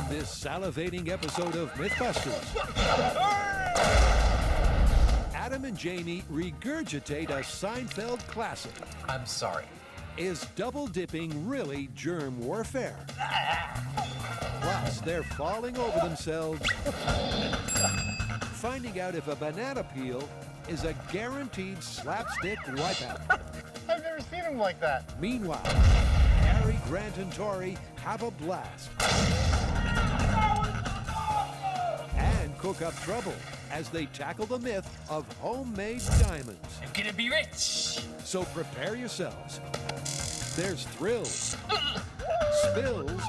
On this salivating episode of Mythbusters, Adam and Jamie regurgitate a Seinfeld classic. I'm sorry. Is double dipping really germ warfare? Plus, they're falling over themselves, finding out if a banana peel is a guaranteed slapstick wipeout. I've never seen him like that. Meanwhile, Harry, Grant, and Tori have a blast and cook up trouble as they tackle the myth of homemade diamonds. I'm gonna be rich. So prepare yourselves. There's thrills, spills,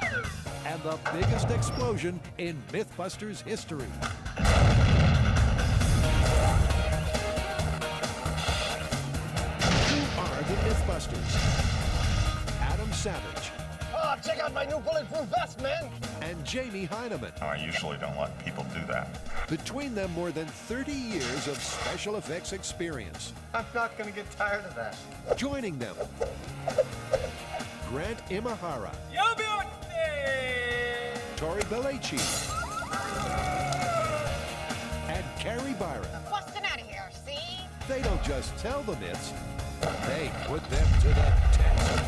and the biggest explosion in Mythbusters history. Who are the Mythbusters? Adam Savage. Oh, check out my new bulletproof vest, man. And Jamie Hyneman. I usually don't let people do that. Between them, more than 30 years of special effects experience. I'm not gonna get tired of that. Joining them, Grant Imahara, Tori Belleci, and Carrie Byron. Busting out of here, see? They don't just tell the myths, they put them to the test.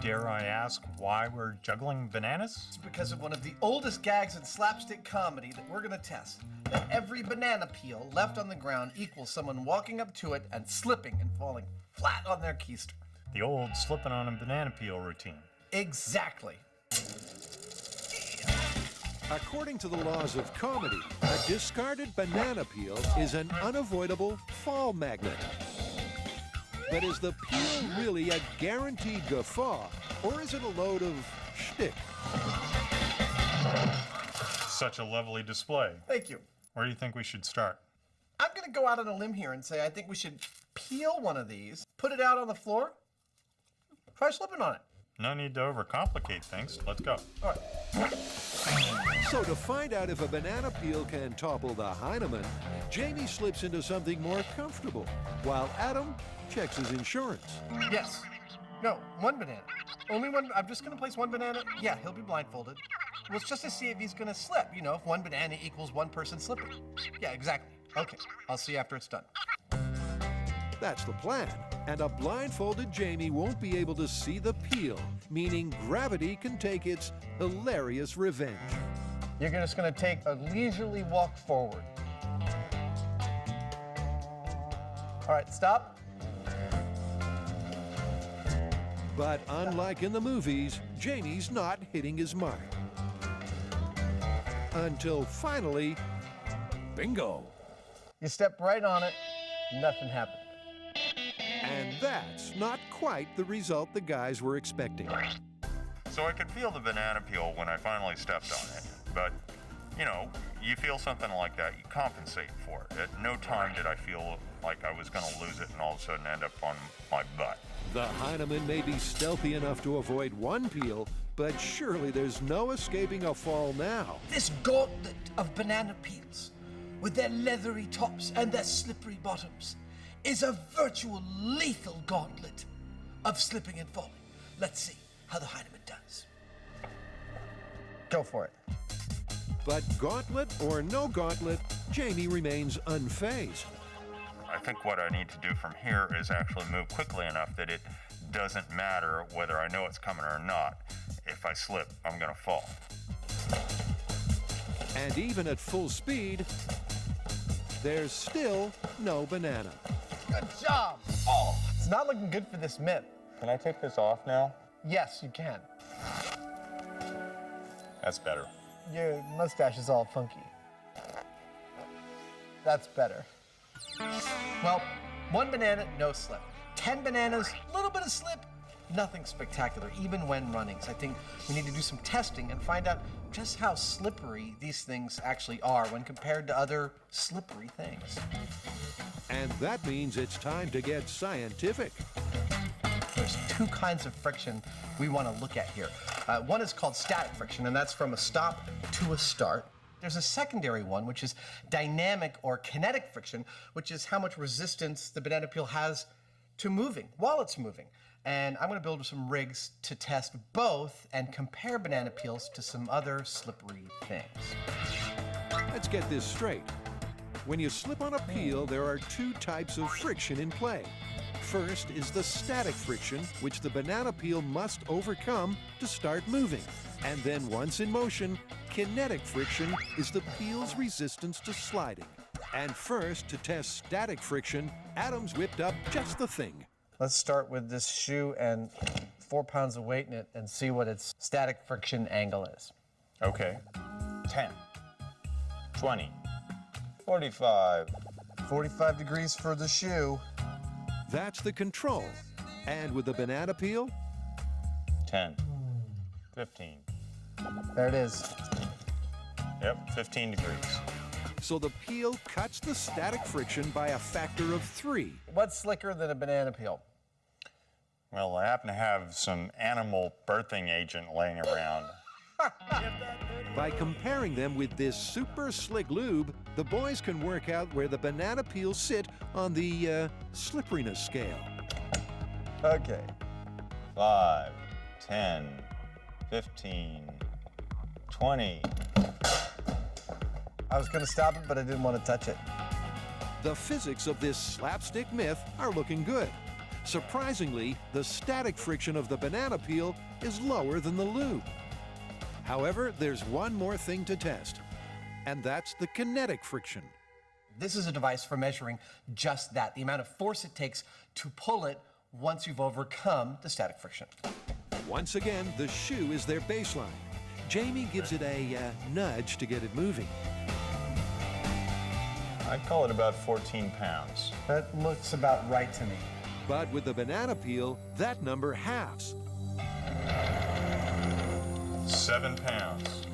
Dare I ask why we're juggling bananas? It's because of one of the oldest gags in slapstick comedy that we're gonna test. That every banana peel left on the ground equals someone walking up to it and slipping and falling flat on their keister. The old slipping on a banana peel routine. Exactly. According to the laws of comedy, a discarded banana peel is an unavoidable fall magnet. But is the peel really a guaranteed guffaw, or is it a load of shtick? Such a lovely display. Thank you. Where do you think we should start? I'm gonna go out on a limb here and say I think we should peel one of these, put it out on the floor, try slipping on it. No need to overcomplicate things. Let's go. All right. So to find out if a banana peel can topple the Hyneman, Jamie slips into something more comfortable, while Adam checks his insurance. Yes. No, one banana. Only one. I'm just gonna place one banana. Yeah, he'll be blindfolded. Well, it's just to see if he's gonna slip. You know, if one banana equals one person slipping. Yeah, exactly. Okay, I'll see you after it's done. That's the plan. And a blindfolded Jamie won't be able to see the peel, meaning gravity can take its hilarious revenge. You're just gonna take a leisurely walk forward. All right, stop. But unlike in the movies, Jamie's not hitting his mark. Until finally, bingo. You step right on it, nothing happened. And that's not quite the result the guys were expecting. So I could feel the banana peel when I finally stepped on it. But, you know, you feel something like that, you compensate for it. At no time did I feel like I was going to lose it and all of a sudden end up on my butt. The Hyneman may be stealthy enough to avoid one peel, but surely there's no escaping a fall now. This gauntlet of banana peels, with their leathery tops and their slippery bottoms, is a virtual lethal gauntlet of slipping and falling. Let's see how the Hyneman does. Go for it. But gauntlet or no gauntlet, Jamie remains unfazed. I think what I need to do from here is actually move quickly enough that it doesn't matter whether I know it's coming or not. If I slip, I'm going to fall. And even at full speed, there's still no banana. Good job. Oh, it's not looking good for this myth. Can I take this off now? Yes, you can. That's better. Your mustache is all funky. That's better. Well, one banana, no slip. 10 bananas, a little bit of slip, nothing spectacular, even when running. So I think we need to do some testing and find out just how slippery these things actually are when compared to other slippery things. And that means it's time to get scientific. There's two kinds of friction we want to look at here. One is called static friction, and that's from a stop to a start. There's a secondary one, which is dynamic or kinetic friction, which is how much resistance the banana peel has to moving while it's moving. And I'm going to build some rigs to test both and compare banana peels to some other slippery things. Let's get this straight. When you slip on a peel, there are two types of friction in play. First is the static friction, which the banana peel must overcome to start moving. And then once in motion, kinetic friction is the peel's resistance to sliding. And first, to test static friction, Adam's whipped up just the thing. Let's start with this shoe and 4 pounds of weight in it and see what its static friction angle is. Okay. 10, 20, 45. 45 degrees for the shoe. That's the control. And with the banana peel, 10, 15. There it is. Yep, 15 degrees. so the peel cuts the static friction by a factor of 3. What's slicker than a banana peel? Well, I happen to have some animal birthing agent laying around. By comparing them with this super slick lube, the boys can work out where the banana peels sit on the slipperiness scale. Okay. 5, 10, 15, 20. I was going to stop it, but I didn't want to touch it. The physics of this slapstick myth are looking good. Surprisingly, the static friction of the banana peel is lower than the lube. However, there's one more thing to test, and that's the kinetic friction. This is a device for measuring just that, the amount of force it takes to pull it once you've overcome the static friction. Once again, the shoe is their baseline. Jamie gives it a nudge to get it moving. I'd call it about 14 pounds. That looks about right to me. But with the banana peel, that number halves. 7 pounds.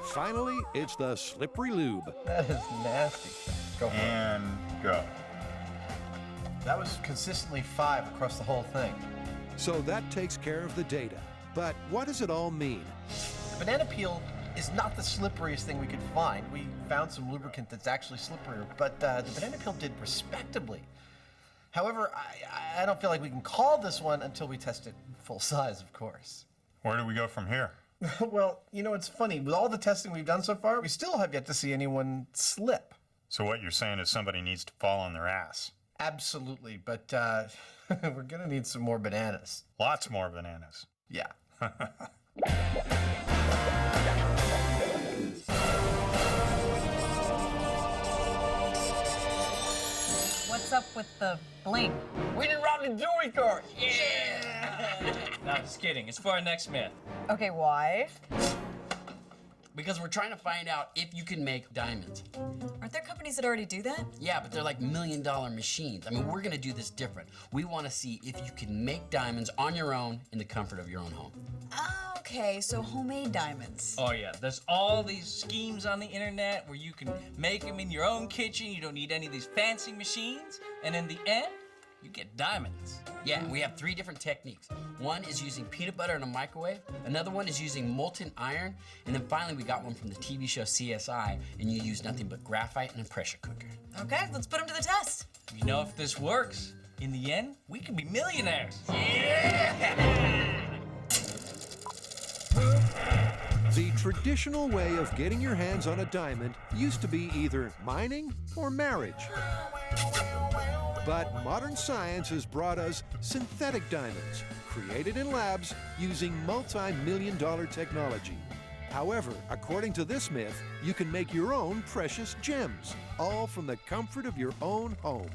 Finally, it's the slippery lube. That is nasty. Go for it. And go. That was consistently 5 across the whole thing. So that takes care of the data. But what does it all mean? The banana peel is not the slipperiest thing we could find. We found some lubricant that's actually slipperier, but the banana peel did respectably. However, I don't feel like we can call this one until we test it full size, of course. Where do we go from here? Well, you know, it's funny. With all the testing we've done so far, we still have yet to see anyone slip. So what you're saying is somebody needs to fall on their ass. Absolutely, but we're gonna need some more bananas. Lots more bananas. Yeah. What's up with the bling? We didn't rob the jewelry store! Yeah! No, just kidding. It's for our next myth. Okay, why? Because we're trying to find out if you can make diamonds. Aren't there companies that already do that? Yeah, but they're like $1 million machines. I mean, we're gonna do this different. We wanna see if you can make diamonds on your own in the comfort of your own home. Oh, okay, so homemade diamonds. Oh, yeah. There's all these schemes on the internet where you can make them in your own kitchen. You don't need any of these fancy machines. And in the end, you get diamonds. Yeah, and we have 3 different techniques. One is using peanut butter in a microwave. Another one is using molten iron. And then finally, we got one from the TV show CSI, and you use nothing but graphite and a pressure cooker. Okay, let's put them to the test. You know, if this works, in the end, we could be millionaires. The traditional way of getting your hands on a diamond used to be either mining or marriage. But modern science has brought us synthetic diamonds, created in labs using multi-million-dollar technology. However, according to this myth, you can make your own precious gems, all from the comfort of your own home.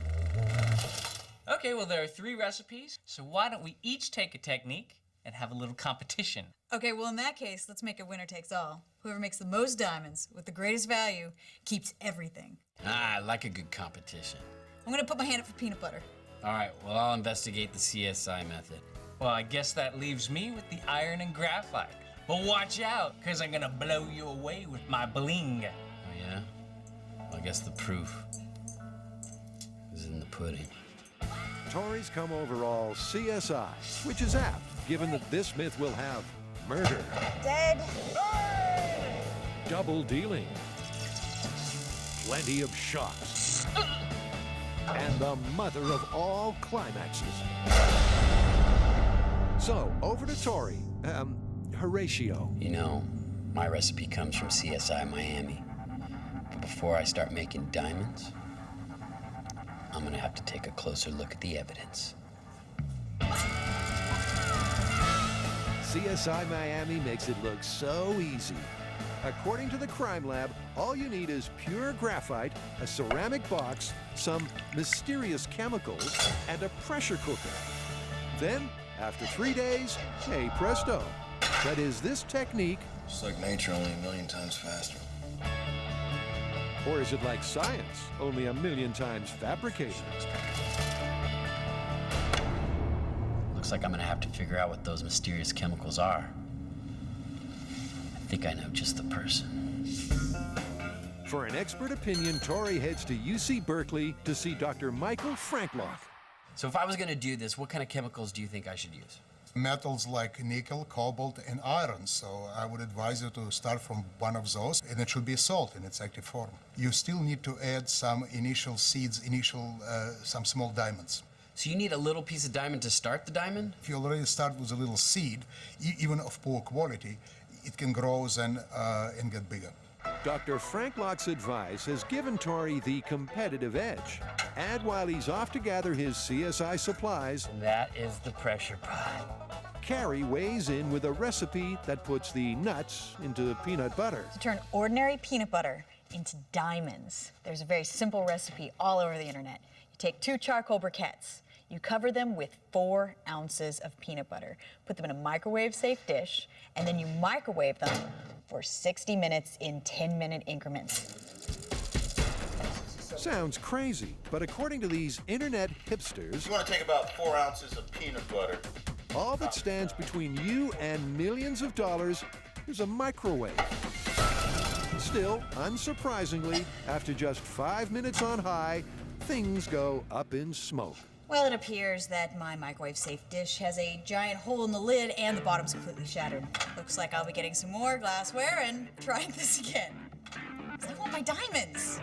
Okay, well, there are 3 recipes, so why don't we each take a technique and have a little competition? Okay, well, in that case, let's make it winner takes all. Whoever makes the most diamonds with the greatest value keeps everything. Ah, I like a good competition. I'm gonna put my hand up for peanut butter. All right, well, I'll investigate the CSI method. Well, I guess that leaves me with the iron and graphite. But watch out, because I'm gonna blow you away with my bling. Oh, yeah? Well, I guess the proof is in the pudding. Tori's come over all CSI, which is apt, given that this myth will have murder, Dead. double dealing, plenty of shocks, and the mother of all climaxes. So, over to Tori, Horatio. You know, my recipe comes from CSI Miami. But before I start making diamonds, I'm gonna have to take a closer look at the evidence. CSI Miami makes it look so easy. According to the crime lab, all you need is pure graphite, a ceramic box, some mysterious chemicals, and a pressure cooker. Then, after 3 days, hey presto. But is this technique, It's like nature, only a million times faster. or is it like science, only a million times fabricated? Looks like I'm gonna have to figure out what those mysterious chemicals are. I think I know just the person. For an expert opinion, Tori heads to UC Berkeley to see Dr. Michael Franklock. So if I was gonna do this, what kind of chemicals do you think I should use? Metals like nickel, cobalt, and iron. So I would advise you to start from one of those, and it should be salt in its active form. You still need to add some initial seeds, some small diamonds. So you need a little piece of diamond to start the diamond? If you already start with a little seed, even of poor quality, it can grow then and get bigger. Dr. Franklock's advice has given Tori the competitive edge. And while he's off to gather his CSI supplies, That is the pressure pot. Carrie weighs in with a recipe that puts the nuts into peanut butter. To turn ordinary peanut butter into diamonds. There's a very simple recipe all over the internet. You take 2 charcoal briquettes. You cover them with 4 ounces of peanut butter. Put them in a microwave-safe dish, and then you microwave them for 60 minutes in 10-minute increments. Sounds crazy, but according to these internet hipsters, You want to take about 4 ounces of peanut butter. all that stands between you and millions of dollars is a microwave. Still, unsurprisingly, after just 5 minutes on high, things go up in smoke. Well, it appears that my microwave-safe dish has a giant hole in the lid and the bottom's completely shattered. Looks like I'll be getting some more glassware and trying this again. 'Cause I want my diamonds.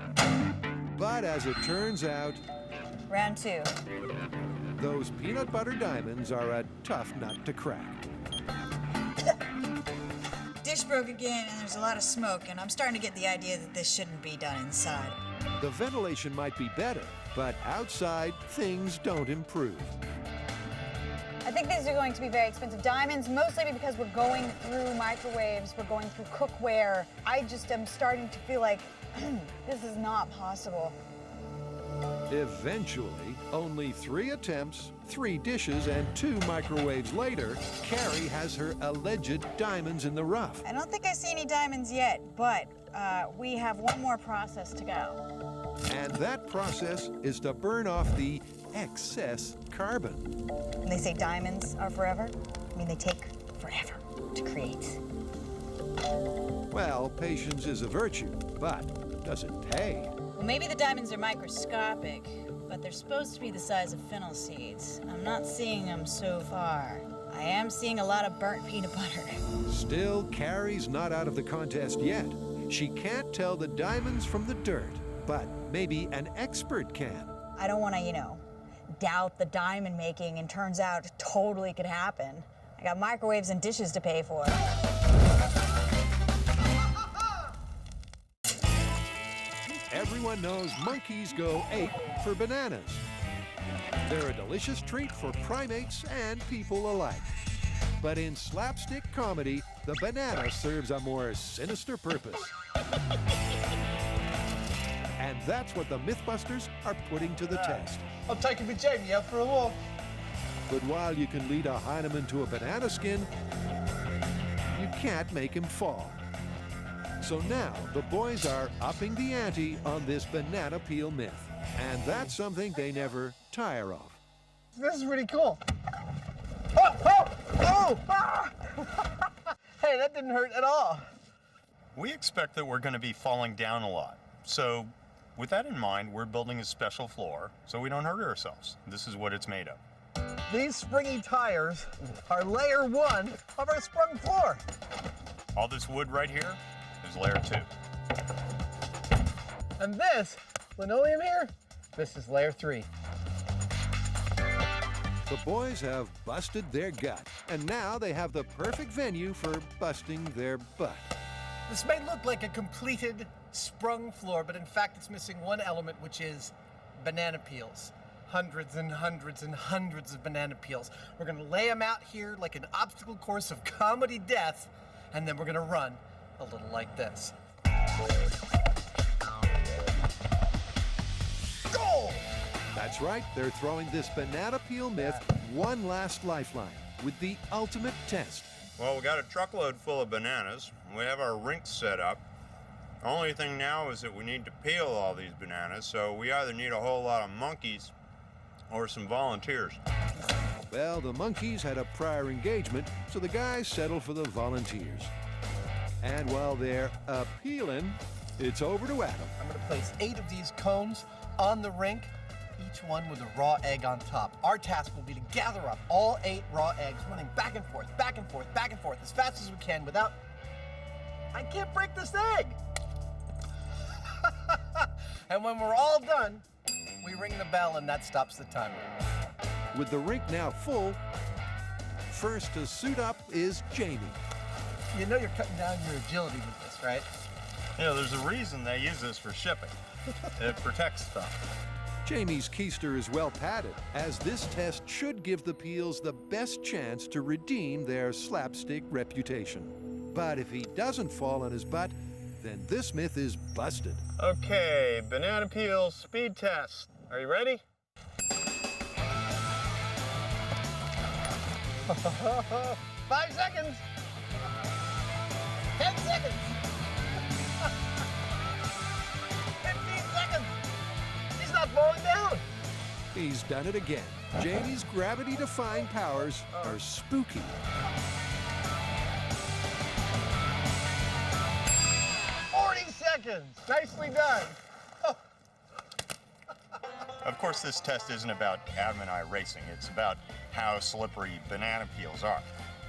But as it turns out, Round 2. those peanut butter diamonds are a tough nut to crack. Dish broke again, and there's a lot of smoke, and I'm starting to get the idea that this shouldn't be done inside. The ventilation might be better, but outside, things don't improve. I think these are going to be very expensive diamonds, mostly because we're going through microwaves, we're going through cookware. I just am starting to feel like this is not possible. Eventually, only 3 attempts, 3 dishes, and 2 microwaves later, Carrie has her alleged diamonds in the rough. I don't think I see any diamonds yet, but we have one more process to go. And that process is to burn off the excess carbon. When they say diamonds are forever, I mean they take forever to create. Well, patience is a virtue, but does it pay? Well, maybe the diamonds are microscopic, but they're supposed to be the size of fennel seeds. I'm not seeing them so far. I am seeing a lot of burnt peanut butter. Still, Carrie's not out of the contest yet. She can't tell the diamonds from the dirt, but maybe an expert can. I don't want to, doubt the diamond making, and turns out it totally could happen. I got microwaves and dishes to pay for. Everyone knows monkeys go ape for bananas. They're a delicious treat for primates and people alike. But in slapstick comedy, the banana serves a more sinister purpose. And that's what the Mythbusters are putting to the test. I'm taking me Jamie out for a walk. But while you can lead a Hyneman to a banana skin, you can't make him fall. So now the boys are upping the ante on this banana peel myth. And that's something they never tire of. This is really cool. Oh! Oh! Oh! Ah! Hey, that didn't hurt at all. We expect that we're going to be falling down a lot. So with that in mind, we're building a special floor so we don't hurt ourselves. This is what it's made of. These springy tires are layer 1 of our sprung floor. All this wood right here, is layer 2. And this linoleum here, this is layer 3. The boys have busted their gut, and now they have the perfect venue for busting their butt. This may look like a completed sprung floor, but in fact it's missing one element, which is banana peels. Hundreds and hundreds and hundreds of banana peels. We're gonna lay them out here like an obstacle course of comedy death, and then we're gonna run a little like this. Goal! That's right, they're throwing this banana peel myth one last lifeline with the ultimate test. Well, we got a truckload full of bananas. We have our rinks set up. The only thing now is that we need to peel all these bananas, so we either need a whole lot of monkeys or some volunteers. Well, the monkeys had a prior engagement, so the guys settled for the volunteers. And while they're peeling, it's over to Adam. I'm gonna place 8 of these cones on the rink, each one with a raw egg on top. Our task will be to gather up all 8 raw eggs, running back and forth, back and forth, back and forth, as fast as we can without... I can't break this egg! And when we're all done, we ring the bell and that stops the timer. With the rink now full, first to suit up is Jamie. You know you're cutting down your agility with this, right? You know, there's a reason they use this for shipping. It protects stuff. Jamie's keister is well padded, as this test should give the peels the best chance to redeem their slapstick reputation. But if he doesn't fall on his butt, then this myth is busted. Okay, banana peel speed test. Are you ready? 5 seconds. 10 seconds. 15 seconds. He's not falling down. He's done it again. Jamie's gravity-defying powers are spooky. Nicely done. Oh. Of course, this test isn't about Adam and I racing. It's about how slippery banana peels are.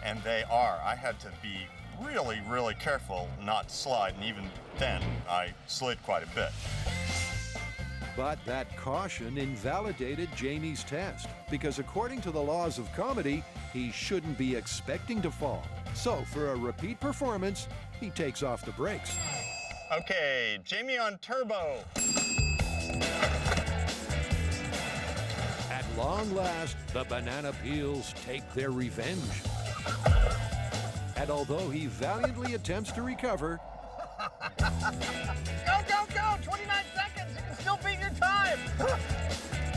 And they are. I had to be really, really careful not to slide, and even then, I slid quite a bit. But that caution invalidated Jamie's test, because according to the laws of comedy, he shouldn't be expecting to fall. So for a repeat performance, he takes off the brakes. Okay, Jamie on turbo. At long last, the banana peels take their revenge. And although he valiantly attempts to recover, Go, go, go! 29 seconds! You can still beat your time!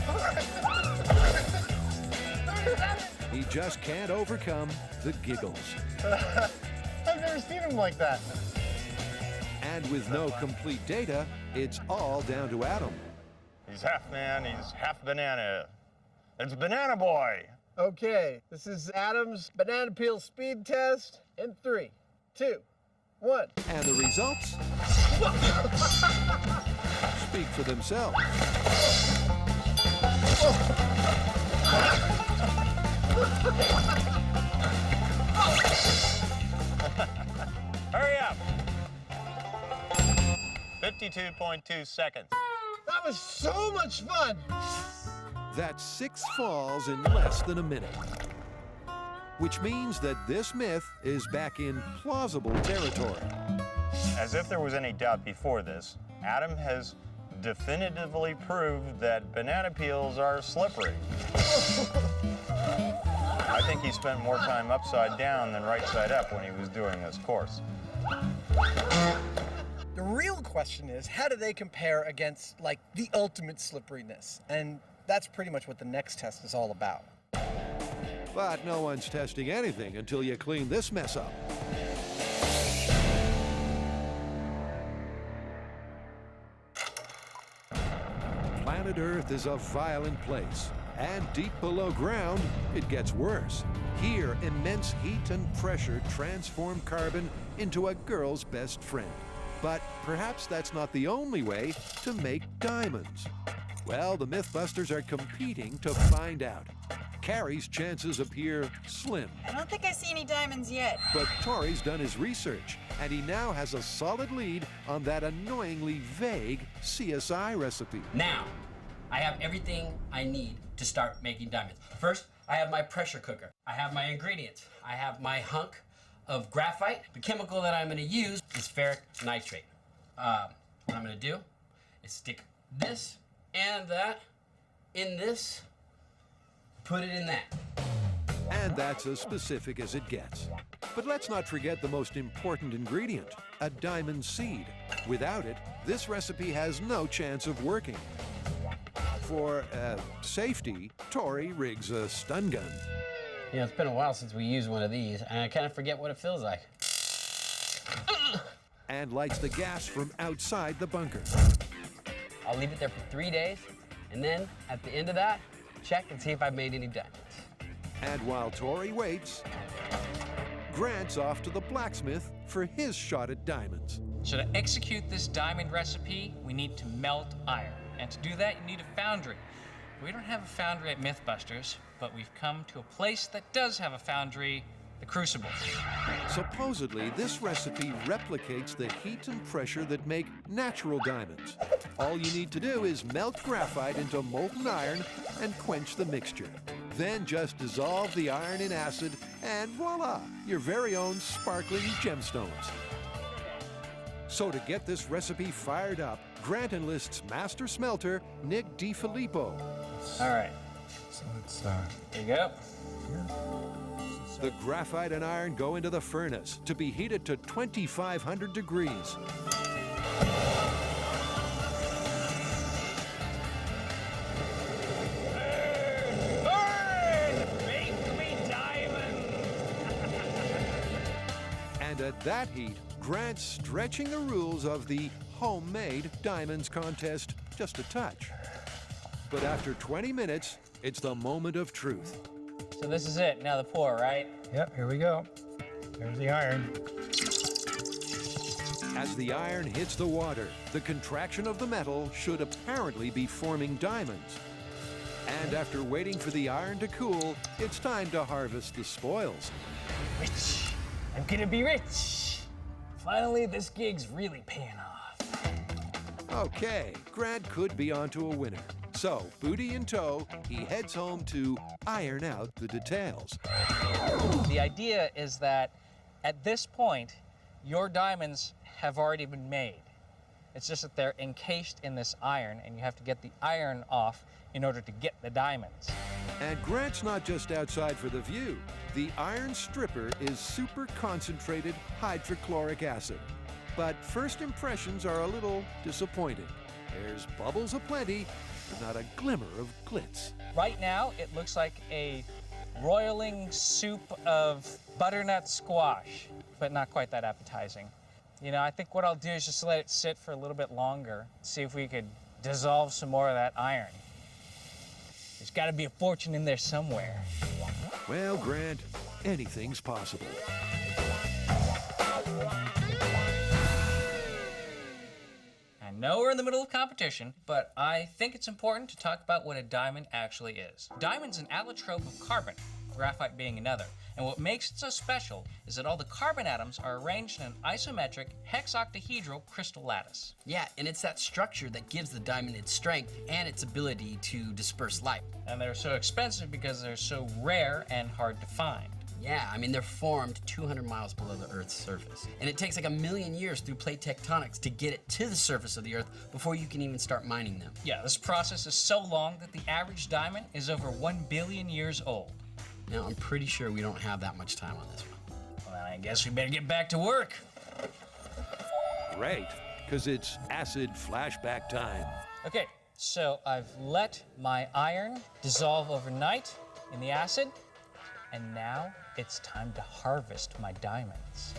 37! he just can't overcome the giggles. I've never seen him like that. And with no complete data, it's all down to Adam. He's half man, he's half banana. It's Banana Boy. Okay, this is Adam's banana peel speed test in 3, 2, 1. And the results speak for themselves. Hurry up. 52.2 seconds. That was so much fun! That's 6 falls in less than a minute. Which means that this myth is back in plausible territory. As if there was any doubt before this, Adam has definitively proved that banana peels are slippery. I think he spent more time upside down than right side up when he was doing this course. The real question is, how do they compare against, like, the ultimate slipperiness? And that's pretty much what the next test is all about. But no one's testing anything until you clean this mess up. Planet Earth is a violent place, and deep below ground, it gets worse. Here, immense heat and pressure transform carbon into a girl's best friend. But perhaps that's not the only way to make diamonds. Well, the Mythbusters are competing to find out. Carrie's chances appear slim. I don't think I see any diamonds yet. But Tori's done his research, and he now has a solid lead on that annoyingly vague CSI recipe. Now, I have everything I need to start making diamonds. First, I have my pressure cooker. I have my ingredients. I have my hunk of graphite. The chemical that I'm gonna use is ferric nitrate. What I'm gonna do is stick this and that in this, put it in that. And that's as specific as it gets. But let's not forget the most important ingredient, a diamond seed. Without it, this recipe has no chance of working. For safety, Tori rigs a stun gun. You know, it's been a while since we used one of these, and I kind of forget what it feels like. And lights the gas from outside the bunker. I'll leave it there for 3 days, and then at the end of that, check and see if I've made any diamonds. And while Tori waits, Grant's off to the blacksmith for his shot at diamonds. So to execute this diamond recipe, we need to melt iron. And to do that, you need a foundry. We don't have a foundry at Mythbusters, but we've come to a place that does have a foundry, the Crucible. Supposedly, this recipe replicates the heat and pressure that make natural diamonds. All you need to do is melt graphite into molten iron and quench the mixture. Then just dissolve the iron in acid, and voila, your very own sparkling gemstones. So to get this recipe fired up, Grant enlists master smelter Nick DiFilippo. All right, So it's there you go. The graphite and iron go into the furnace to be heated to 2,500 degrees. Make me diamond! And at that heat, Grant's stretching the rules of the homemade diamonds contest just a touch. But after 20 minutes, it's the moment of truth. So this is it, now the pour, right? Yep, here we go. There's the iron. As the iron hits the water, the contraction of the metal should apparently be forming diamonds. And after waiting for the iron to cool, it's time to harvest the spoils. Rich. I'm gonna be rich. Finally, this gig's really paying off. Okay, Grant could be onto a winner. So, booty in tow, he heads home to iron out the details. The idea is that at this point, your diamonds have already been made. It's just that they're encased in this iron, and you have to get the iron off in order to get the diamonds. And Grant's not just outside for the view. The iron stripper is super concentrated hydrochloric acid. But first impressions are a little disappointing. There's bubbles aplenty, but not a glimmer of glitz. Right now, it looks like a roiling soup of butternut squash, but not quite that appetizing. You know, I think what I'll do is just let it sit for a little bit longer, see if we could dissolve some more of that iron. There's got to be a fortune in there somewhere. Well, Grant, anything's possible. I know we're in the middle of competition, but I think it's important to talk about what a diamond actually is. Diamond's an allotrope of carbon, graphite being another. And what makes it so special is that all the carbon atoms are arranged in an isometric hexoctahedral crystal lattice. Yeah, and it's that structure that gives the diamond its strength and its ability to disperse light. And they're so expensive because they're so rare and hard to find. Yeah, I mean, they're formed 200 miles below the Earth's surface. And it takes like 1,000,000 years through plate tectonics to get it to the surface of the Earth before you can even start mining them. Yeah, this process is so long that the average diamond is over 1 billion years old. Now, I'm pretty sure we don't have that much time on this one. Well, I guess we better get back to work. Great, because it's acid flashback time. Okay, so I've let my iron dissolve overnight in the acid, and now it's time to harvest my diamonds.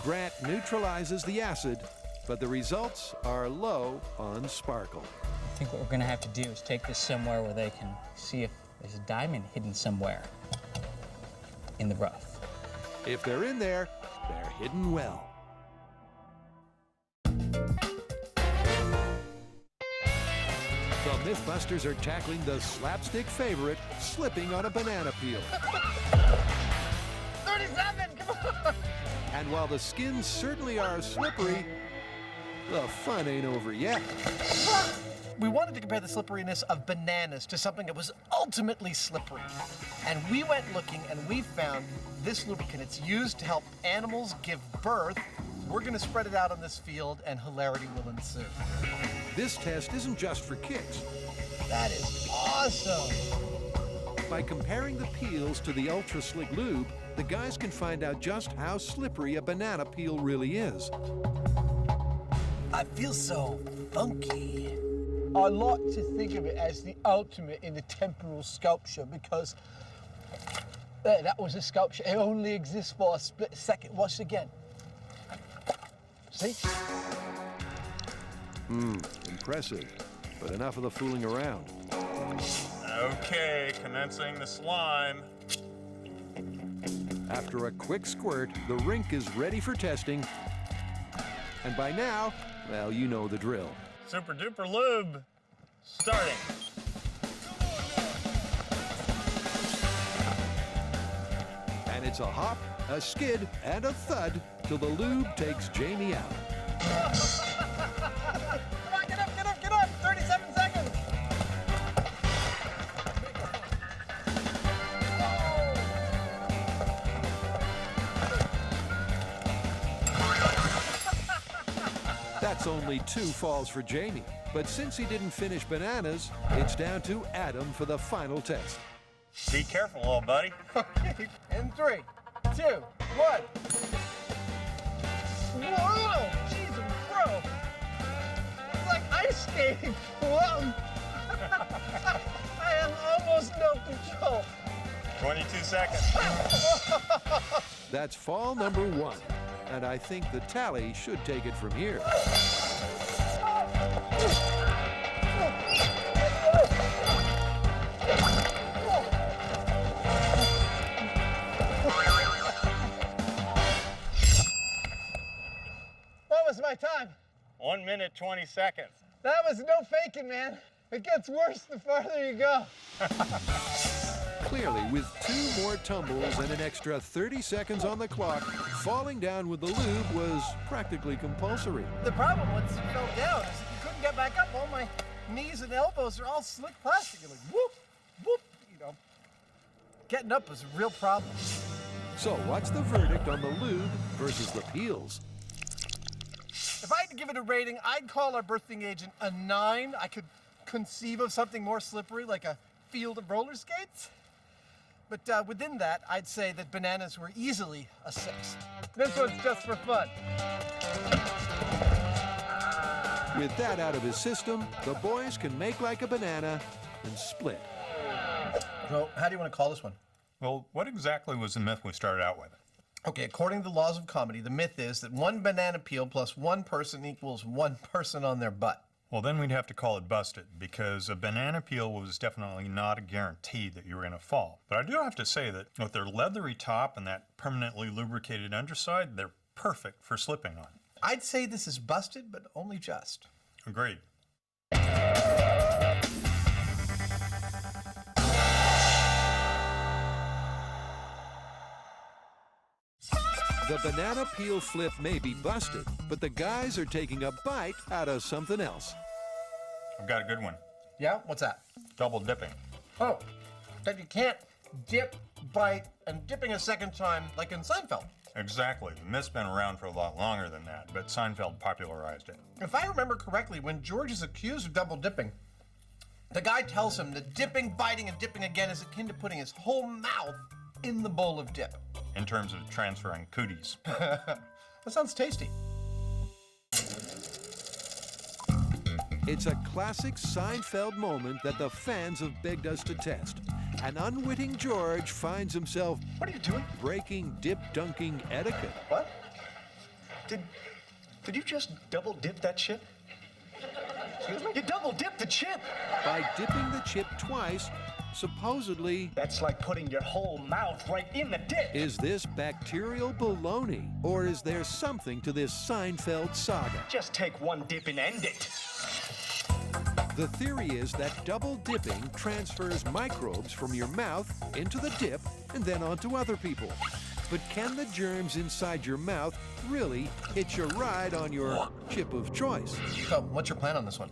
Grant neutralizes the acid, but the results are low on sparkle. I think what we're gonna have to do is take this somewhere where they can see if there's a diamond hidden somewhere in the rough. If they're in there, they're hidden well. The Mythbusters are tackling the slapstick favorite, slipping on a banana peel. 37, come on! And while the skins certainly are slippery, the fun ain't over yet. We wanted to compare the slipperiness of bananas to something that was ultimately slippery. And we went looking and we found this lubricant. It's used to help animals give birth. We're gonna spread it out on this field and hilarity will ensue. This test isn't just for kicks. That is awesome. By comparing the peels to the ultra slick lube, the guys can find out just how slippery a banana peel really is. I feel so funky. I like to think of it as the ultimate in the temporal sculpture because that was a sculpture. It only exists for a split second. Watch it again. See? Impressive, but enough of the fooling around. Okay, commencing the slime. After a quick squirt, the rink is ready for testing. And by now, well, you know the drill. Super duper lube, starting. And it's a hop, a skid, and a thud till the lube takes Jamie out. Come on, get up! 37 seconds! That's only 2 falls for Jamie. But since he didn't finish bananas, it's down to Adam for the final test. Be careful, little buddy. Okay, in 3, 2, 1. Whoa! Jesus, bro! It's like ice skating. Whoa! I have almost no control. 22 seconds. That's fall number 1. And I think the tally should take it from here. What was my time? 1 minute, 20 seconds. That was no faking, man. It gets worse the farther you go. Clearly, with 2 more tumbles and an extra 30 seconds on the clock, falling down with the lube was practically compulsory. The problem once you fell down is that you couldn't get back up. All my knees and elbows are all slick plastic. You're like, whoop, whoop, you know. Getting up was a real problem. So what's the verdict on the lube versus the peels? If I had to give it a rating, I'd call our birthing agent a 9. I could conceive of something more slippery, like a field of roller skates. But within that, I'd say that bananas were easily a 6. This one's just for fun. With that out of his system, the boys can make like a banana and split. So, how do you want to call this one? Well, what exactly was the myth we started out with? Okay, according to the laws of comedy, the myth is that 1 banana peel plus 1 person equals 1 person on their butt. Well, then we'd have to call it busted, because a banana peel was definitely not a guarantee that you were going to fall. But I do have to say that with their leathery top and that permanently lubricated underside, they're perfect for slipping on. I'd say this is busted, but only just. Agreed. The banana peel flip may be busted, but the guys are taking a bite out of something else. I've got a good one. Yeah? What's that? Double dipping. Oh, that you can't dip, bite, and dipping a second time like in Seinfeld. Exactly. The myth's been around for a lot longer than that, but Seinfeld popularized it. If I remember correctly, when George is accused of double dipping, the guy tells him that dipping, biting, and dipping again is akin to putting his whole mouth in the bowl of dip. In terms of transferring cooties. That sounds tasty. It's a classic Seinfeld moment that the fans have begged us to test. An unwitting George finds himself... What are you doing? ...breaking dip-dunking etiquette. What? Did you just double dip that chip? Excuse me? You double dipped the chip! By dipping the chip twice, supposedly... That's like putting your whole mouth right in the dip! Is this bacterial baloney, or is there something to this Seinfeld saga? Just take one dip and end it. The theory is that double dipping transfers microbes from your mouth into the dip and then onto other people. But can the germs inside your mouth really hitch a ride on your chip of choice? So, what's your plan on this one?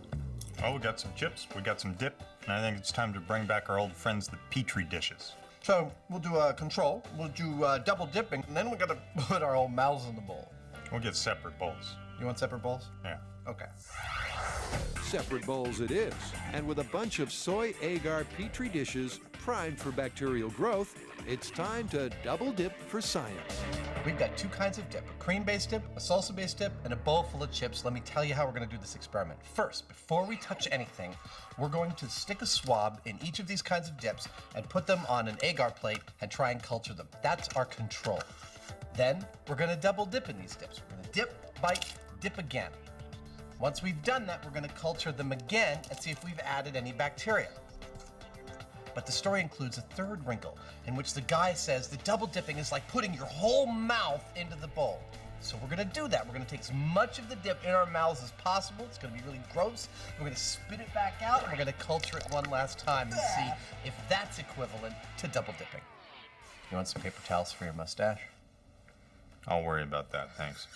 Oh, we got some chips, we got some dip, and I think it's time to bring back our old friends, the Petri dishes. So, we'll do control, we'll do double dipping, and then we're gonna put our old mouths in the bowl. We'll get separate bowls. You want separate bowls? Yeah. Okay. Separate bowls it is, and with a bunch of soy agar Petri dishes primed for bacterial growth, it's time to double dip for science. We've got two kinds of dip, a cream-based dip, a salsa-based dip, and a bowl full of chips. Let me tell you how we're gonna do this experiment. First, before we touch anything, we're going to stick a swab in each of these kinds of dips and put them on an agar plate and try and culture them. That's our control. Then, we're gonna double dip in these dips. We're gonna dip, bite, dip again. Once we've done that, we're gonna culture them again and see if we've added any bacteria. But the story includes a third wrinkle, in which the guy says that double dipping is like putting your whole mouth into the bowl. So we're gonna do that. We're gonna take as much of the dip in our mouths as possible. It's gonna be really gross. We're gonna spit it back out, and we're gonna culture it one last time and see if that's equivalent to double dipping. You want some paper towels for your mustache? I'll worry about that, thanks.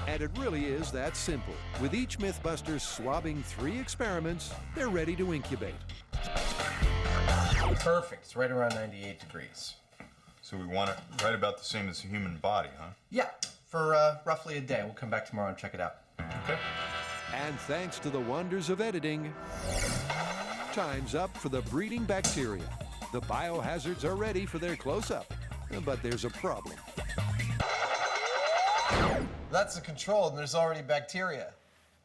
And it really is that simple. With each Mythbusters swabbing 3 experiments, they're ready to incubate. Perfect. It's right around 98 degrees. So we want it right about the same as the human body, huh? Yeah, for roughly a day. We'll come back tomorrow and check it out. Okay. And thanks to the wonders of editing, time's up for the breeding bacteria. The biohazards are ready for their close-up, but there's a problem. That's the control, and there's already bacteria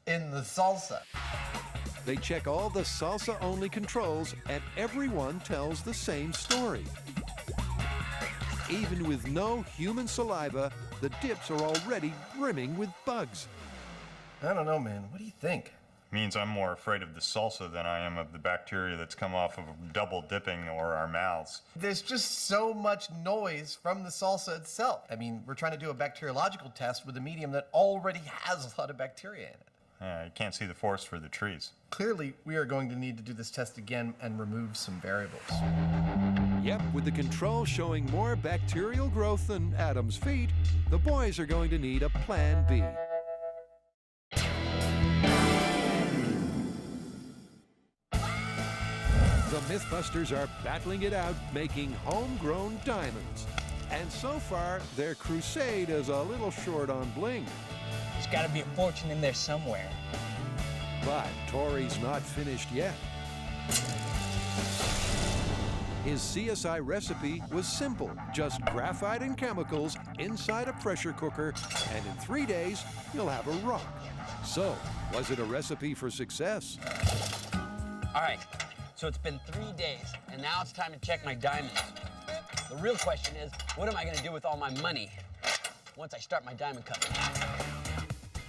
in the salsa. They check all the salsa-only controls, and everyone tells the same story. Even with no human saliva, the dips are already brimming with bugs. I don't know, man. What do you think? Means I'm more afraid of the salsa than I am of the bacteria that's come off of double dipping or our mouths. There's just so much noise from the salsa itself. I mean, we're trying to do a bacteriological test with a medium that already has a lot of bacteria in it. You can't see the forest for the trees. Clearly, we are going to need to do this test again and remove some variables. Yep, with the control showing more bacterial growth than Adam's feet, the boys are going to need a plan B. The Mythbusters are battling it out, making homegrown diamonds. And so far, their crusade is a little short on bling. There's got to be a fortune in there somewhere. But Tori's not finished yet. His CSI recipe was simple, just graphite and chemicals inside a pressure cooker, and in 3 days, you'll have a rock. So, was it a recipe for success? All right, so it's been 3 days, and now it's time to check my diamonds. The real question is, what am I gonna do with all my money once I start my diamond company?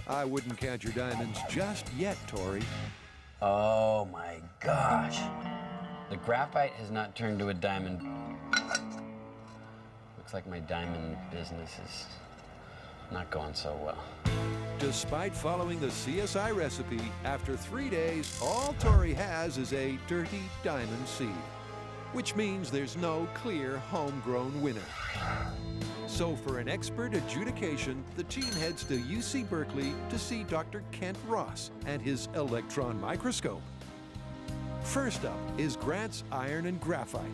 I wouldn't count your diamonds just yet, Tori. Oh my gosh. The graphite has not turned to a diamond. Looks like my diamond business is not going so well. Despite following the CSI recipe, after 3 days, all Tori has is a dirty diamond seed, which means there's no clear homegrown winner. So for an expert adjudication, the team heads to UC Berkeley to see Dr. Kent Ross and his electron microscope. First up is Grant's iron and graphite.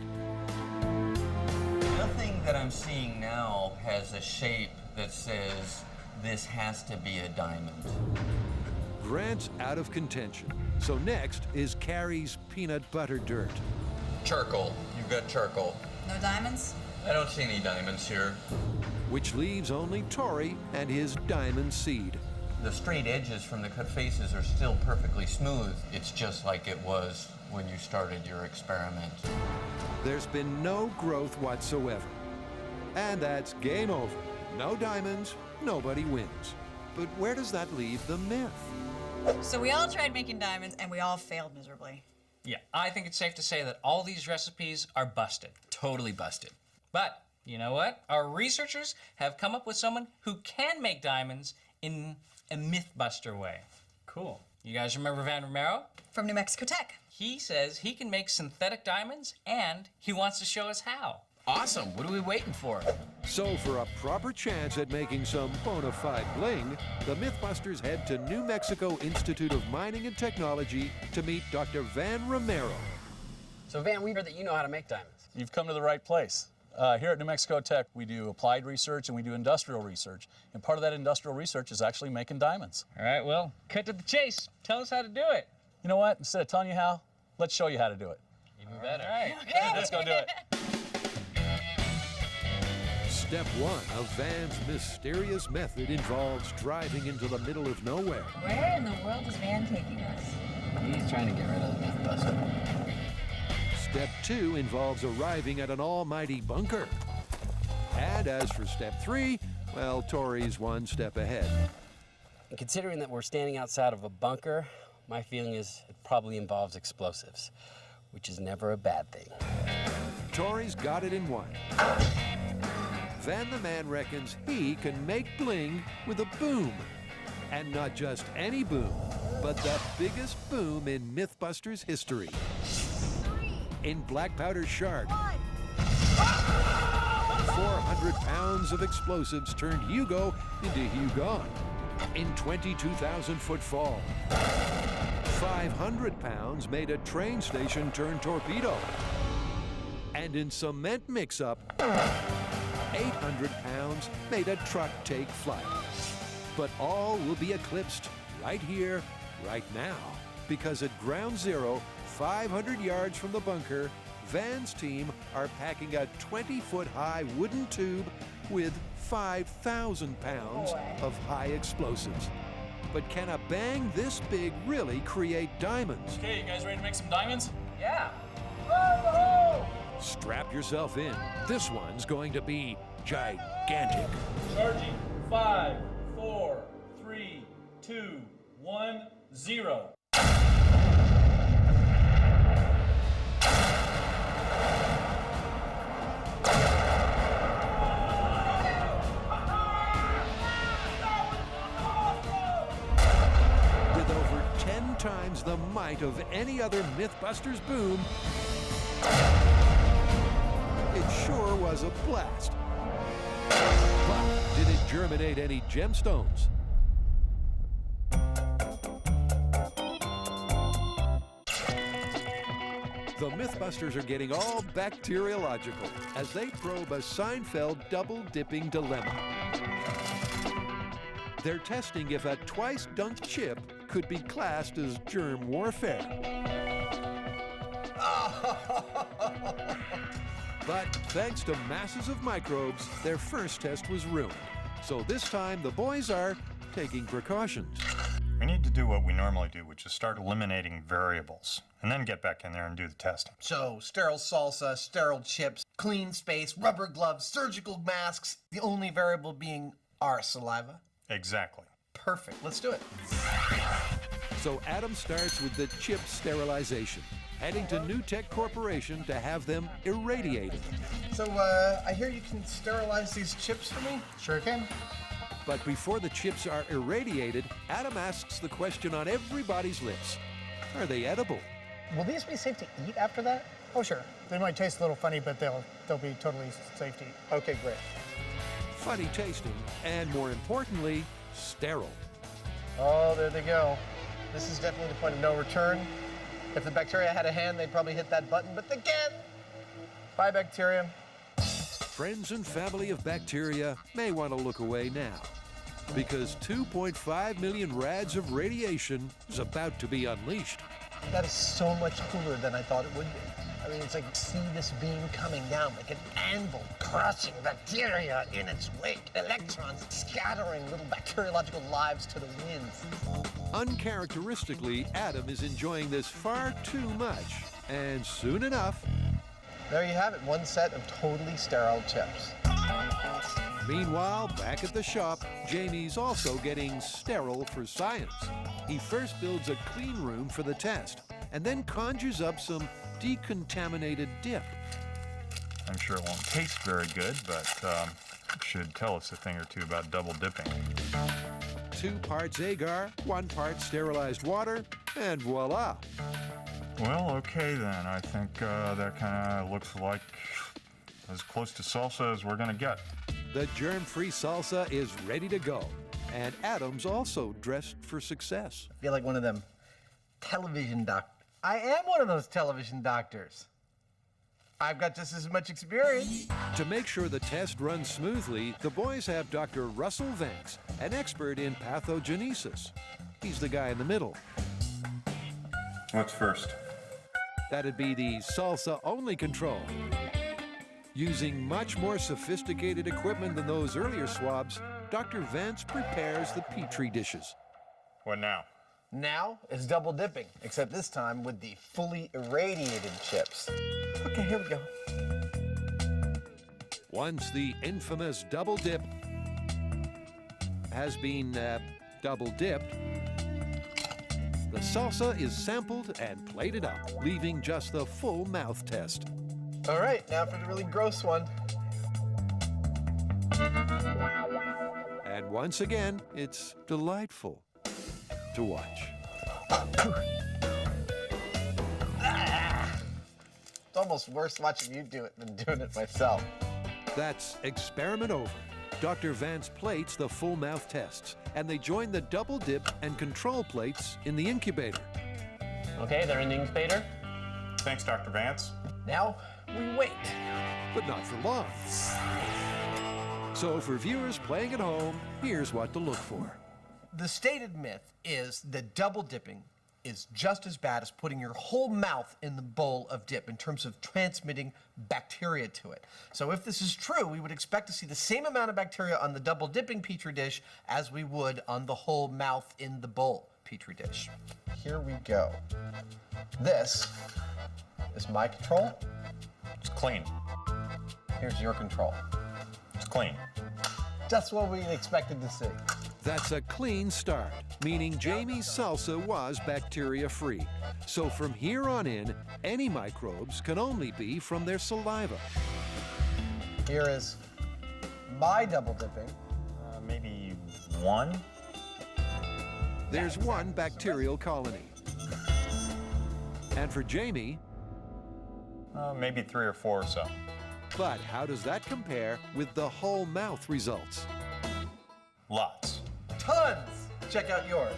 Nothing that I'm seeing now has a shape that says this has to be a diamond. Grant's out of contention. So next is Carrie's peanut butter dirt. Charcoal. You've got charcoal. No diamonds? I don't see any diamonds here. Which leaves only Tori and his diamond seed. The straight edges from the cut faces are still perfectly smooth. It's just like it was when you started your experiment. There's been no growth whatsoever. And that's game over. No diamonds, nobody wins. But where does that leave the myth? So we all tried making diamonds and we all failed miserably. Yeah, I think it's safe to say that all these recipes are busted. Totally busted. But you know what? Our researchers have come up with someone who can make diamonds in a Mythbuster way. Cool. You guys remember Van Romero? From New Mexico Tech. He says he can make synthetic diamonds, and he wants to show us how. Awesome. What are we waiting for? So for a proper chance at making some bona fide bling, the Mythbusters head to New Mexico Institute of Mining and Technology to meet Dr. Van Romero. So, Van, we heard that you know how to make diamonds. You've come to the right place. Here at New Mexico Tech, we do applied research and we do industrial research. And part of that industrial research is actually making diamonds. All right, well, cut to the chase. Tell us how to do it. You know what? Instead of telling you how, let's show you how to do it. Even better. All right. Okay. Let's go do it. Step 1 of Van's mysterious method involves driving into the middle of nowhere. Where in the world is Van taking us? He's trying to get rid of the Mythbuster. Step 2 involves arriving at an almighty bunker. And as for step 3, well, Tori's one step ahead. And considering that we're standing outside of a bunker, my feeling is it probably involves explosives, which is never a bad thing. Tori's got it in one. Van the Man reckons he can make bling with a boom. And not just any boom, but the biggest boom in Mythbusters history. In black powder shard, 400 pounds of explosives turned Hugo into Hugon. In 22,000-foot fall, 500 pounds made a train station turn torpedo. And in cement mix-up, 800 pounds made a truck take flight. But all will be eclipsed right here, right now, because at ground zero, 500 yards from the bunker, Van's team are packing a 20-foot-high wooden tube with 5,000 pounds of high explosives. But can a bang this big really create diamonds? Okay, you guys ready to make some diamonds? Yeah. Strap yourself in. This one's going to be gigantic. Charging. 5, 4, 3, 2, 1, 0. With over 10 times the might of any other Mythbusters boom, it sure was a blast. But did it germinate any gemstones? The Mythbusters are getting all bacteriological as they probe a Seinfeld double-dipping dilemma. They're testing if a twice-dunked chip could be classed as germ warfare. But thanks to masses of microbes, their first test was ruined. So this time, the boys are taking precautions. We need to do what we normally do, which is start eliminating variables, and then get back in there and do the testing. So, sterile salsa, sterile chips, clean space, rubber gloves, surgical masks, the only variable being our saliva. Exactly. Perfect. Let's do it. So Adam starts with the chip sterilization, heading to New Tech Corporation to have them irradiated. So, I hear you can sterilize these chips for me? Sure can. But before the chips are irradiated, Adam asks the question on everybody's lips. Are they edible? Will these be safe to eat after that? Oh, sure. They might taste a little funny, but they'll be totally safe to eat. Okay, great. Funny tasting, and more importantly, sterile. Oh, there they go. This is definitely the point of no return. If the bacteria had a hand, they'd probably hit that button, but they can't. Bye, bacteria. Friends and family of bacteria may want to look away now, because 2.5 million rads of radiation is about to be unleashed. That is so much cooler than I thought it would be. I mean, it's like, see this beam coming down like an anvil, crushing bacteria in its wake, electrons scattering little bacteriological lives to the winds. Uncharacteristically, Adam is enjoying this far too much, and soon enough... There you have it, one set of totally sterile chips. Meanwhile, back at the shop, Jamie's also getting sterile for science. He first builds a clean room for the test, and then conjures up some decontaminated dip. I'm sure it won't taste very good, but it should tell us a thing or two about double dipping. 2 parts agar, 1 part sterilized water, and voila. Well, okay then. I think that kind of looks like as close to salsa as we're gonna get. The germ-free salsa is ready to go. And Adam's also dressed for success. I feel like one of them television doctors. I am one of those television doctors. I've got just as much experience. To make sure the test runs smoothly, the boys have Dr. Russell Vance, an expert in pathogenesis. He's the guy in the middle. What's first? That'd be the salsa-only control. Using much more sophisticated equipment than those earlier swabs, Dr. Vance prepares the Petri dishes. What now? Now is double dipping, except this time with the fully irradiated chips. Okay, here we go. Once the infamous double dip has been double dipped, the salsa is sampled and plated up, leaving just the full mouth test. All right, now for the really gross one. And once again, it's delightful to watch. It's almost worse watching you do it than doing it myself. That's experiment over. Dr. Vance plates the full mouth tests, and they join the double dip and control plates in the incubator. Okay, they're in the incubator. Thanks, Dr. Vance. Now we wait. But not for long. So for viewers playing at home, here's what to look for. The stated myth is that double dipping is just as bad as putting your whole mouth in the bowl of dip in terms of transmitting bacteria to it. So if this is true, we would expect to see the same amount of bacteria on the double dipping Petri dish as we would on the whole mouth in the bowl Petri dish. Here we go. This is my control. It's clean. Here's your control. It's clean. Just what we expected to see. That's a clean start, meaning Jamie's salsa was bacteria-free. So from here on in, any microbes can only be from their saliva. Here is my double dipping. Maybe 1? There's 1 bacterial colony. And for Jamie, maybe 3 or 4 or so. but how does that compare with the whole mouth results? Lots. Tons! Check out yours.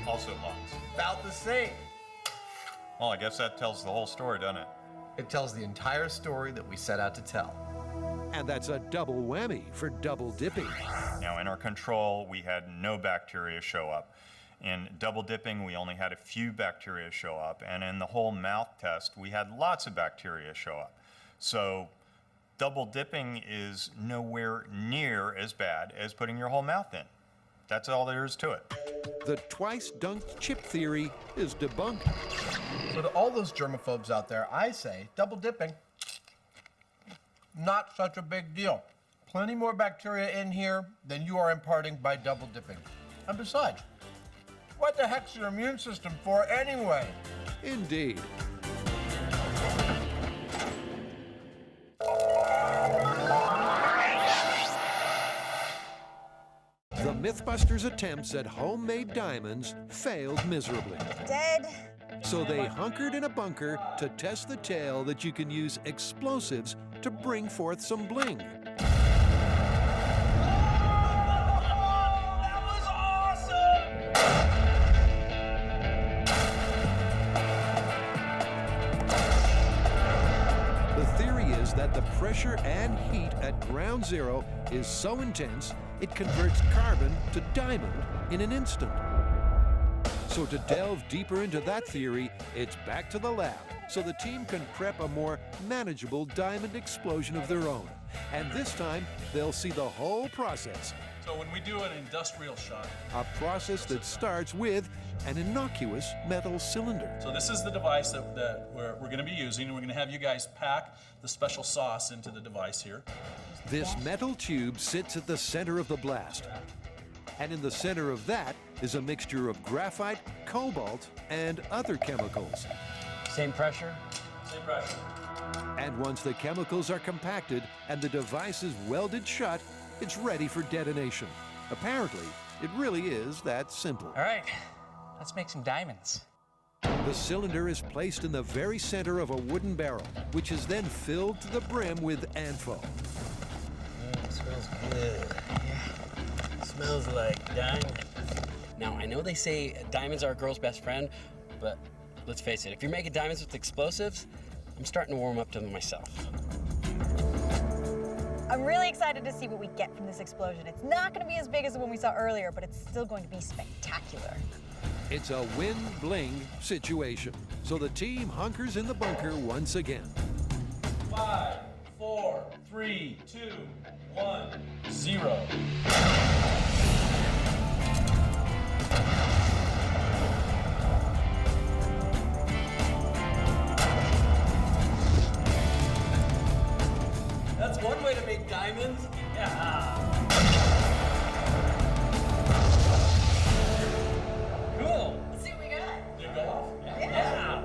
Also lots. About the same. Well, I guess that tells the whole story, doesn't it? It tells the entire story that we set out to tell. And that's a double whammy for double dipping. Now, in our control, we had no bacteria show up. In double dipping, we only had a few bacteria show up. And in the whole mouth test, we had lots of bacteria show up. So double dipping is nowhere near as bad as putting your whole mouth in. That's all there is to it. The twice-dunked chip theory is debunked. So to all those germaphobes out there, I say double dipping, not such a big deal. Plenty more bacteria in here than you are imparting by double dipping. And besides, what the heck's your immune system for anyway? Indeed. The Mythbusters' attempts at homemade diamonds failed miserably. Dead. So they hunkered in a bunker to test the tale that you can use explosives to bring forth some bling. That the pressure and heat at ground zero is so intense, it converts carbon to diamond in an instant. So to delve deeper into that theory, it's back to the lab, so the team can prep a more manageable diamond explosion of their own. And this time, they'll see the whole process. So when we do an industrial shot, a process that starts with an innocuous metal cylinder. So this is the device that we're going to be using, and we're going to have you guys pack the special sauce into the device here. This metal tube sits at the center of the blast. And in the center of that is a mixture of graphite, cobalt, and other chemicals. Same pressure? Same pressure. And once the chemicals are compacted and the device is welded shut, It's ready for detonation. Apparently, it really is that simple. All right, let's make some diamonds. The cylinder is placed in the very center of a wooden barrel, which is then filled to the brim with ANFO. It smells good. Yeah. It smells like diamonds. Now, I know they say diamonds are a girl's best friend, but let's face it, if you're making diamonds with explosives, I'm starting to warm up to them myself. I'm really excited to see what we get from this explosion. It's not going to be as big as the one we saw earlier, but it's still going to be spectacular. It's a win-bling situation, so the team hunkers in the bunker once again. 5, 4, 3, 2, 1, 0. That's one way to make diamonds. Yeah. Cool. Let's see what we got. Did it go off? Yeah.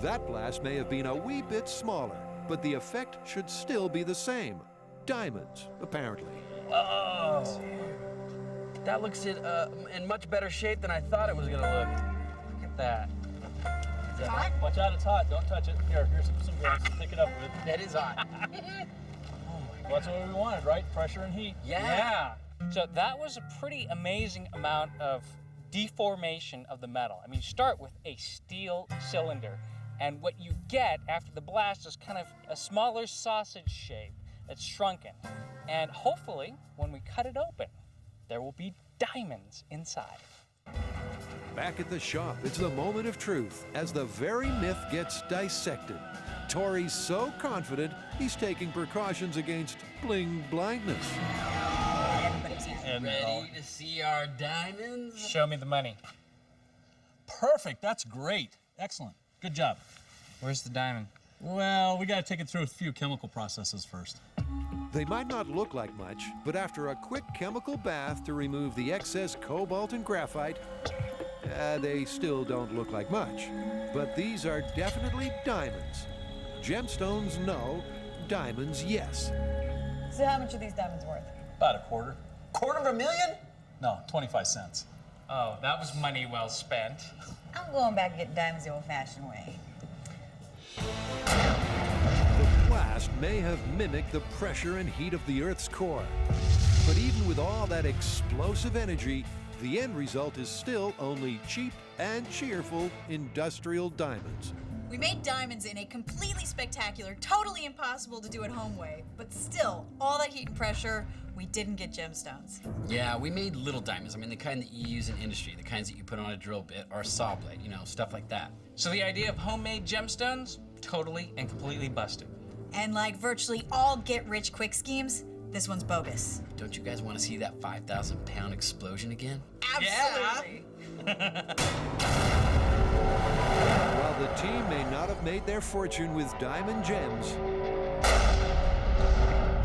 That blast may have been a wee bit smaller, but the effect should still be the same. Diamonds, apparently. Oh. That looks in much better shape than I thought it was gonna look. Look at that. Hot? Watch out, it's hot. Don't touch it. Here's some gloves to pick it up with. That is hot. Well, that's what we wanted, right? Pressure and heat. Yeah. So that was a pretty amazing amount of deformation of the metal. I mean, you start with a steel cylinder, and what you get after the blast is kind of a smaller sausage shape that's shrunken. And hopefully, when we cut it open, there will be diamonds inside. Back at the shop, it's the moment of truth as the very myth gets dissected. Tori's so confident, he's taking precautions against bling blindness. And Ready to see our diamonds? Show me the money. perfect. That's great. Excellent. Good job. Where's the diamond? Well, we got to take it through a few chemical processes first. They might not look like much, but after a quick chemical bath to remove the excess cobalt and graphite, they still don't look like much. But these are definitely diamonds. Gemstones, no. Diamonds, yes. So how much are these diamonds worth? About a quarter. $250,000? No, 25 cents. Oh, that was money well spent. I'm going back and getting diamonds the old-fashioned way. The blast may have mimicked the pressure and heat of the Earth's core. But even with all that explosive energy, the end result is still only cheap and cheerful industrial diamonds. We made diamonds in a completely spectacular, totally impossible to do at home way, but still, all that heat and pressure, we didn't get gemstones. Yeah, we made little diamonds. I mean, the kind that you use in industry, the kinds that you put on a drill bit or a saw blade, you know, stuff like that. So the idea of homemade gemstones, totally and completely busted. And like virtually all get-rich-quick schemes, this one's bogus. Don't you guys want to see that 5,000-pound explosion again? Absolutely. While the team may not have made their fortune with diamond gems,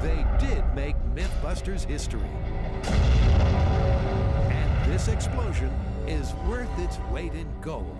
they did make Mythbusters history. And this explosion is worth its weight in gold.